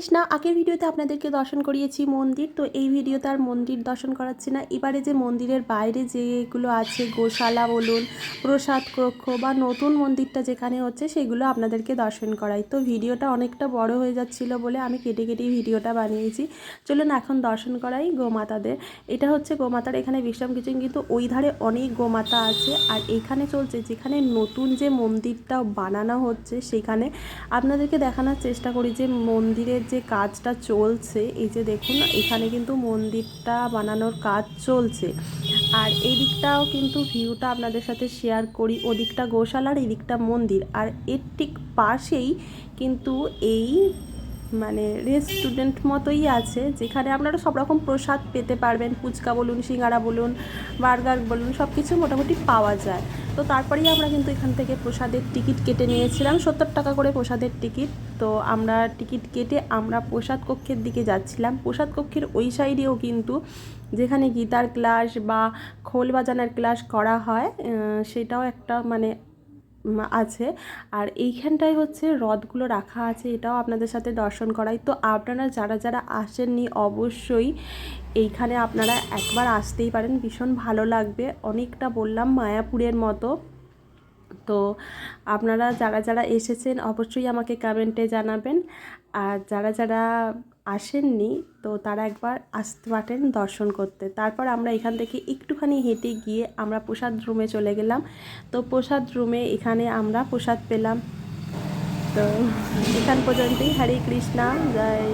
কৃষ্ণা আগের ভিডিওতে আপনাদেরকে দর্শন করিয়েছি মন্দির, তো এই ভিডিওতে আর মন্দির দর্শন করাচ্ছি না। এবারে যে মন্দিরের বাইরে যেগুলো আছে, গোশালা বলুন, প্রসাদ কক্ষ বা নতুন মন্দিরটা যেখানে হচ্ছে, সেগুলো আপনাদেরকে দর্শন করাই। তো ভিডিওটা অনেকটা বড় হয়ে যাচ্ছিলো বলে আমি কেটে কেটেই ভিডিওটা বানিয়েছি। চলুন এখন দর্শন করাই গোমাতাদের। এটা হচ্ছে গোমাতার এখানে বিশ্রাম কিচেন, কিন্তু ওই ধারে অনেক গোমাতা আছে। আর এখানে চলছে যেখানে নতুন যে মন্দিরটা বানানো হচ্ছে, সেখানে আপনাদেরকে দেখানোর চেষ্টা করি যে মন্দিরের যে কাজটা চলছে। এই যে দেখুন, এখানে কিন্তু মন্দিরটা বানানোর কাজ চলছে। আর এই দিকটাও কিন্তু ভিউটা আপনাদের সাথে শেয়ার করি। ওদিকটা গোশালার, এই দিকটা মন্দির। আর এর ঠিক পাশেই কিন্তু এই মানে রেস্টুরেন্ট মতোই আছে, যেখানে আপনারা সব রকম প্রসাদ পেতে পারবেন। ফুচকা বলুন, সিঙ্গারা বলুন, বার্গার বলুন, সব কিছু মোটামুটি পাওয়া যায়। তো তারপরেই আমরা কিন্তু এখান থেকে প্রসাদের টিকিট কেটে নিয়েছিলাম, 70 টাকা করে প্রসাদের টিকিট। তো আমরা টিকিট কেটে আমরা প্রসাদ কক্ষের দিকে যাচ্ছিলাম। প্রসাদ কক্ষের ওই সাইডেও কিন্তু যেখানে গিটার ক্লাস বা খোল বাজানোর ক্লাস করা হয়, সেটাও একটা মানে আছে। আর এইখানটায় হচ্ছে রথগুলো রাখা আছে, এটাও আপনাদের সাথে দর্শন করাই। তো আপনারা যারা যারা আসেননি, অবশ্যই এইখানে আপনারা একবার আসতেই পারেন, ভীষণ ভালো লাগবে। অনেকটা বললাম মায়াপুরের মতো। তো আপনারা যারা যারা এসেছেন অবশ্যই আমাকে কমেন্টে জানাবেন। আর যারা যারা আসেননি, তো তারা একবার আসতে পারেন দর্শন করতে। তারপর আমরা এখান থেকে একটুখানি হেঁটে গিয়ে আমরা প্রসাদ রুমে চলে গেলাম। তো প্রসাদ রুমে এখানে আমরা প্রসাদ পেলাম। তো এখান পর্যন্তই। হরে কৃষ্ণা, জয়